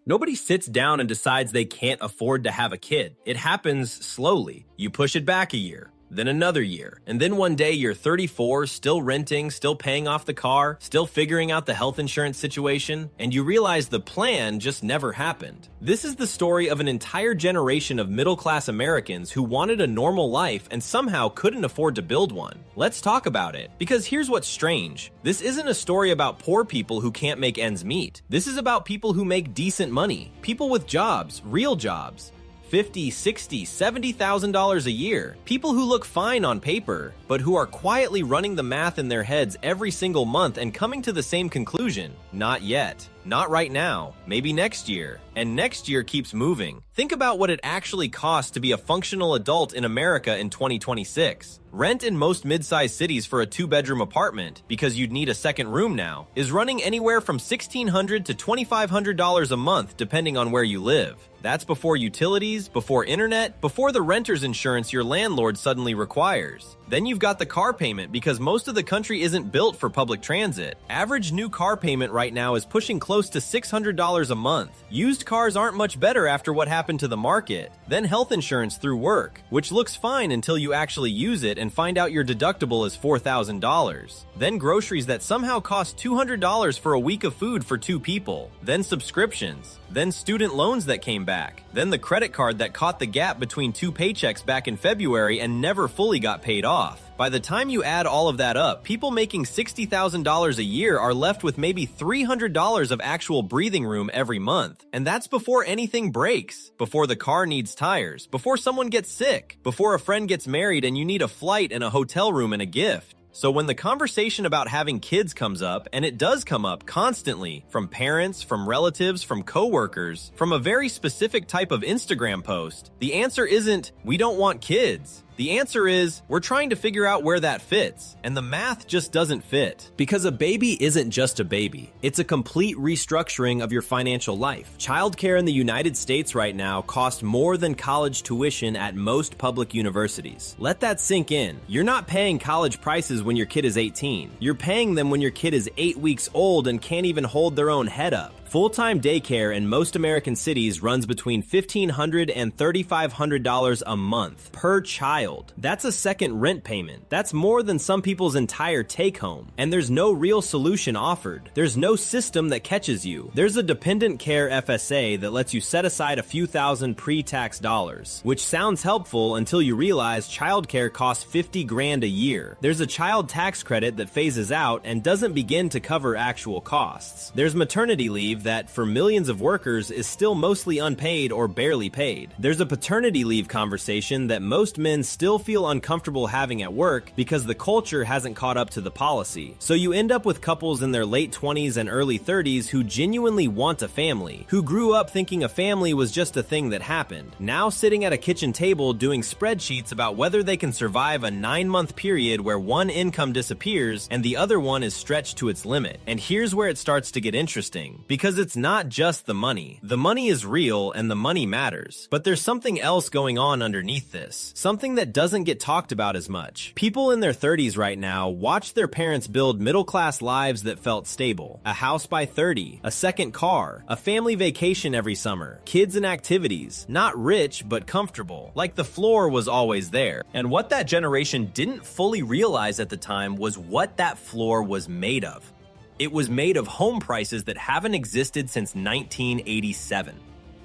Nobody sits down and decides they can't afford to have a kid. It happens slowly. You push it back a year, then another year, and then one day you're 34, still renting, still paying off the car, still figuring out the health insurance situation, and you realize the plan just never happened. This is the story of an entire generation of middle-class Americans who wanted a normal life and somehow couldn't afford to build one. Let's talk about it, because here's what's strange. This isn't a story about poor people who can't make ends meet. This is about people who make decent money, people with jobs, real jobs. $50,000, $60,000, $70,000 a year. People who look fine on paper, but who are quietly running the math in their heads every single month and coming to the same conclusion. Not yet. Not right now. Maybe next year. And next year keeps moving. Think about what it actually costs to be a functional adult in America in 2026. Rent in most mid-sized cities for a 2-bedroom apartment, because you'd need a second room now, is running anywhere from $1,600 to $2,500 a month depending on where you live. That's before utilities, before internet, before the renter's insurance your landlord suddenly requires. Then you've got the car payment, because most of the country isn't built for public transit. Average new car payment right now is pushing close to $600 a month. Used cars aren't much better after what happened to the market. Then health insurance through work, which looks fine until you actually use it and find out your deductible is $4,000. Then groceries that somehow cost $200 for a week of food for 2 people. Then subscriptions. Then student loans that came back. Then the credit card that caught the gap between 2 paychecks back in February and never fully got paid off. By the time you add all of that up, people making $60,000 a year are left with maybe $300 of actual breathing room every month. And that's before anything breaks, before the car needs tires, before someone gets sick, before a friend gets married and you need a flight and a hotel room and a gift. So when the conversation about having kids comes up, and it does come up constantly, from parents, from relatives, from coworkers, from a very specific type of Instagram post, the answer isn't, "We don't want kids." The answer is, we're trying to figure out where that fits, and the math just doesn't fit. Because a baby isn't just a baby. It's a complete restructuring of your financial life. Childcare in the United States right now costs more than college tuition at most public universities. Let that sink in. You're not paying college prices when your kid is 18. You're paying them when your kid is 8 weeks old and can't even hold their own head up. Full-time daycare in most American cities runs between $1,500 and $3,500 a month per child. That's a second rent payment. That's more than some people's entire take-home. And there's no real solution offered. There's no system that catches you. There's a dependent care FSA that lets you set aside a few thousand pre-tax dollars, which sounds helpful until you realize childcare costs $50,000 a year. There's a child tax credit that phases out and doesn't begin to cover actual costs. There's maternity leave that, for millions of workers, is still mostly unpaid or barely paid. There's a paternity leave conversation that most men still feel uncomfortable having at work because the culture hasn't caught up to the policy. So you end up with couples in their late 20s and early 30s who genuinely want a family, who grew up thinking a family was just a thing that happened, now sitting at a kitchen table doing spreadsheets about whether they can survive a 9-month period where one income disappears and the other one is stretched to its limit. And here's where it starts to get interesting, because it's not just the money. The money is real and the money matters. But there's something else going on underneath this. Something that doesn't get talked about as much. People in their 30s right now watch their parents build middle-class lives that felt stable. A house by 30, a second car, a family vacation every summer, kids and activities. Not rich, but comfortable. Like the floor was always there. And what that generation didn't fully realize at the time was what that floor was made of. It was made of home prices that haven't existed since 1987.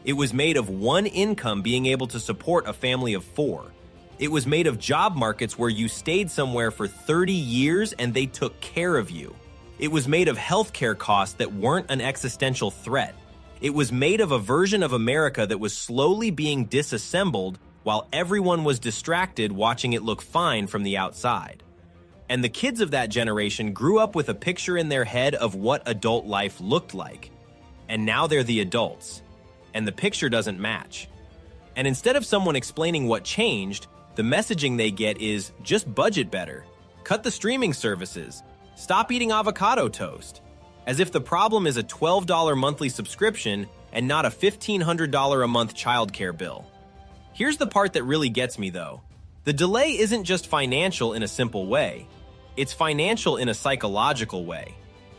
It was made of one income being able to support a family of 4. It was made of job markets where you stayed somewhere for 30 years and they took care of you. It was made of healthcare costs that weren't an existential threat. It was made of a version of America that was slowly being disassembled while everyone was distracted watching it look fine from the outside. And the kids of that generation grew up with a picture in their head of what adult life looked like. And now they're the adults. And the picture doesn't match. And instead of someone explaining what changed, the messaging they get is, just budget better. Cut the streaming services. Stop eating avocado toast. As if the problem is a $12 monthly subscription and not a $1,500 a month childcare bill. Here's the part that really gets me though. The delay isn't just financial in a simple way. It's financial in a psychological way.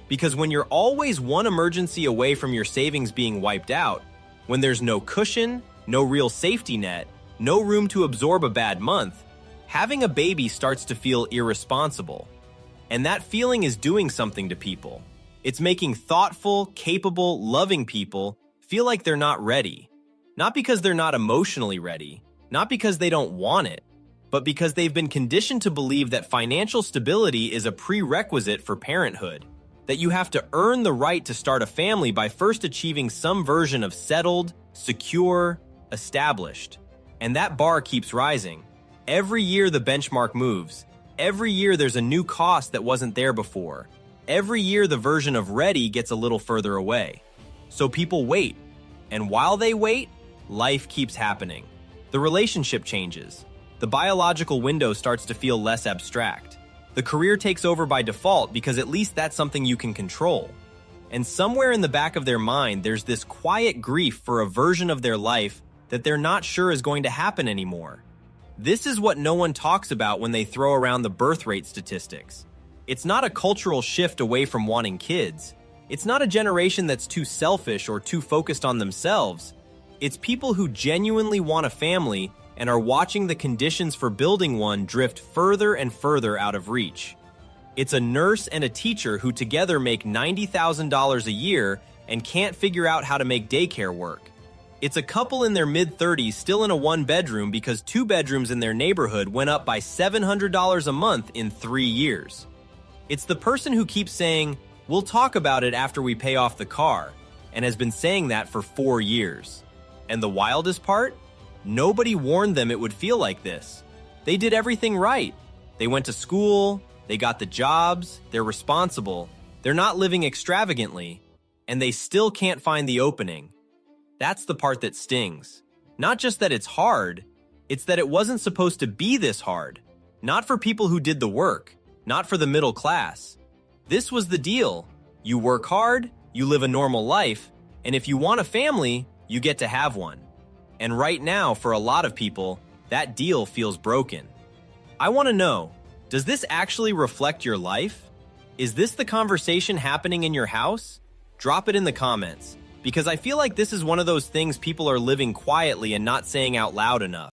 Because when you're always one emergency away from your savings being wiped out, when there's no cushion, no real safety net, no room to absorb a bad month, having a baby starts to feel irresponsible. And that feeling is doing something to people. It's making thoughtful, capable, loving people feel like they're not ready. Not because they're not emotionally ready, not because they don't want it, but because they've been conditioned to believe that financial stability is a prerequisite for parenthood, that you have to earn the right to start a family by first achieving some version of settled, secure, established. And that bar keeps rising. Every year the benchmark moves. Every year there's a new cost that wasn't there before. Every year the version of ready gets a little further away. So people wait. And while they wait, life keeps happening. The relationship changes. The biological window starts to feel less abstract. The career takes over by default because at least that's something you can control. And somewhere in the back of their mind, there's this quiet grief for a version of their life that they're not sure is going to happen anymore. This is what no one talks about when they throw around the birth rate statistics. It's not a cultural shift away from wanting kids. It's not a generation that's too selfish or too focused on themselves. It's people who genuinely want a family and are watching the conditions for building one drift further and further out of reach. It's a nurse and a teacher who together make $90,000 a year and can't figure out how to make daycare work. It's a couple in their mid-30s still in a one-bedroom because 2 bedrooms in their neighborhood went up by $700 a month in 3 years. It's the person who keeps saying, "We'll talk about it after we pay off the car," and has been saying that for 4 years. And the wildest part? Nobody warned them it would feel like this. They did everything right. They went to school, they got the jobs, they're responsible, they're not living extravagantly, and they still can't find the opening. That's the part that stings. Not just that it's hard, it's that it wasn't supposed to be this hard. Not for people who did the work, not for the middle class. This was the deal. You work hard, you live a normal life, and if you want a family, you get to have one. And right now, for a lot of people, that deal feels broken. I want to know, does this actually reflect your life? Is this the conversation happening in your house? Drop it in the comments, because I feel like this is one of those things people are living quietly and not saying out loud enough.